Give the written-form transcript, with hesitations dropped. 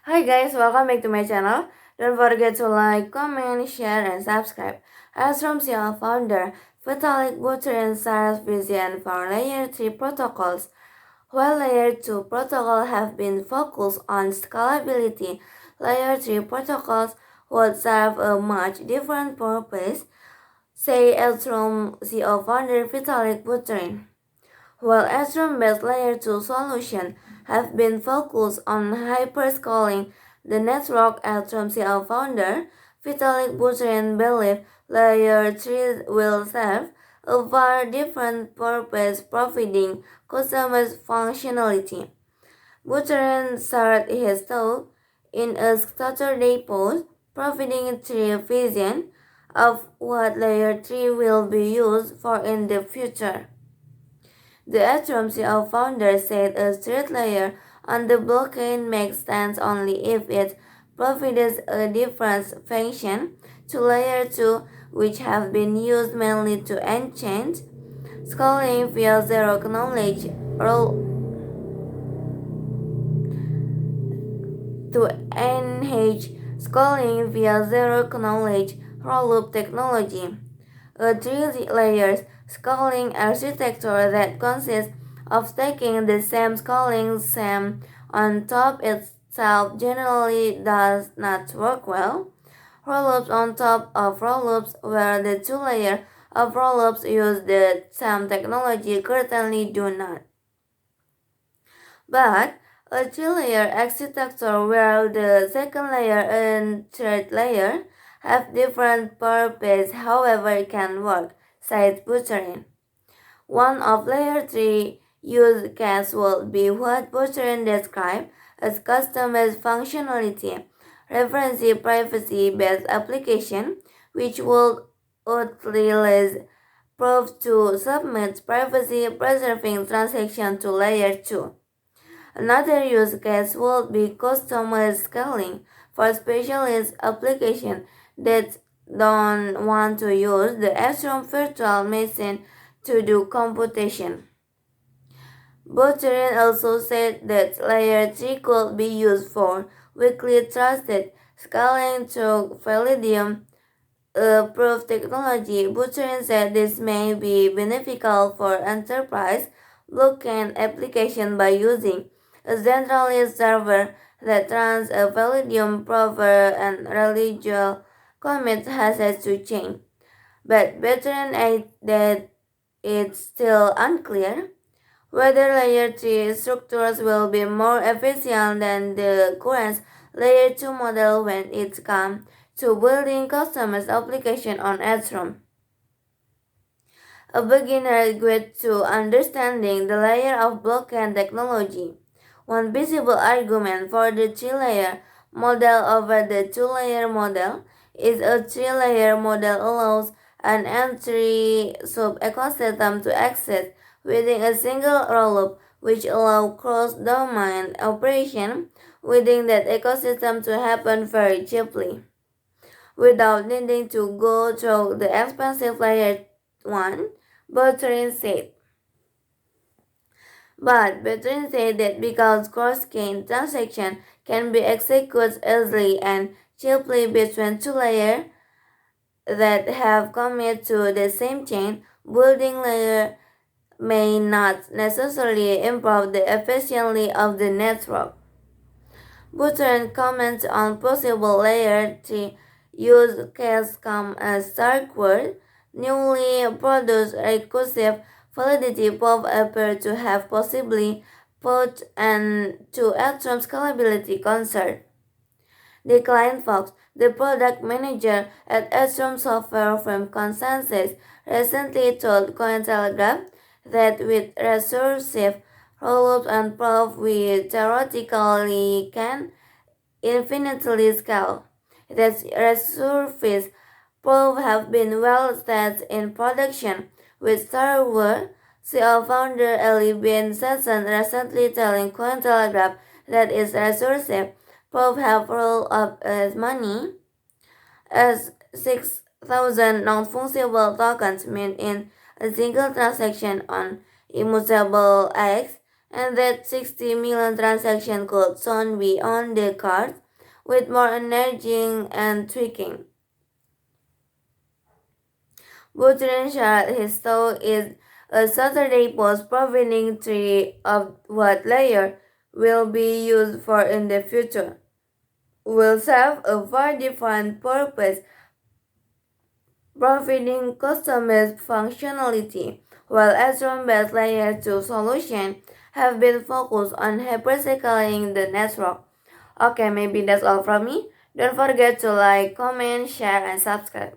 Hi guys, welcome back to my channel. Don't forget to like, comment, share, and subscribe. As from CEO founder, Vitalik Buterin shares vision for Layer 3 protocols. While Layer 2 protocols have been focused on scalability, Layer 3 protocols would serve a much different purpose, say Ethereum CEO founder Vitalik Buterin. While Ethereum-based Layer 2 solutions have been focused on hyperscaling the network, Ethereum CEO founder Vitalik Buterin believes Layer 3 will serve a far different purpose, providing customers functionality. Buterin shared his thoughts in a Saturday post, providing three vision of what Layer 3 will be used for in the future. The Ethereum CEO founder said a third layer on the blockchain makes sense only if it provides a different function to layer 2, which have been used mainly to enchant scaling via zero knowledge to enhance scaling via zero knowledge rollup technology. A three-layer scaling architecture that consists of stacking the same scaling same on top itself generally does not work well. Rollups on top of rollups, where the two layers of rollups use the same technology, currently do not. But a three-layer architecture where the second layer and third layer have different purpose, however, can work, said Buterin. One of layer 3 use case would be what Buterin described as customized functionality, reference privacy-based application, which would utilize proof to submit privacy-preserving transaction to layer 2. Another use case would be customer scaling for specialist applications that don't want to use the Ethereum virtual machine to do computation. Buterin also said that Layer 3 could be used for weakly trusted scaling through Validium proof technology. Buterin said this may be beneficial for enterprise blockchain application by using a centralized server that runs a Validium prover and reliable commit access to chain. But Buterin added that it's still unclear whether Layer 3 structures will be more efficient than the current Layer 2 model when it comes to building customers application on Ethereum. A beginner guide to understanding the layer of blockchain technology. One visible argument for the three-layer model over the two-layer model is a three-layer model allows an entry sub-ecosystem to access within a single rollup, which allows cross-domain operation within that ecosystem to happen very cheaply, without needing to go through the expensive layer 1, Bertrand said. But Bertrand said that because cross-chain transactions can be executed easily and cheaply between two layers that have committed to the same chain, building layer may not necessarily improve the efficiency of the network. Buterin comments on possible layer 3 use case come as Starkward, newly produced recursive validity proof appear to have possibly put an to Ethereum scalability concern. Declan Fox, the product manager at Ethereum software firm Consensus, recently told Cointelegraph that with recursive rollups and proof we theoretically can infinitely scale. That resurface proof have been well tested in production, with Star Wars CEO founder Eli Ben Sasson recently telling Cointelegraph that its recursive proof have rolled up as many as 6,000 non-fungible tokens mint in a single transaction on Immutable X, and that 60 million transactions could soon be on the card with more energy and tweaking. Buterin shared his thought in a Saturday post providing three of what layer will be used for in the future. Will serve a very different purpose, providing customized functionality, while Ethereum-based Layer 2 solutions have been focused on hyper-scaling the network. Okay, maybe that's all from me. Don't forget to like, comment, share, and subscribe.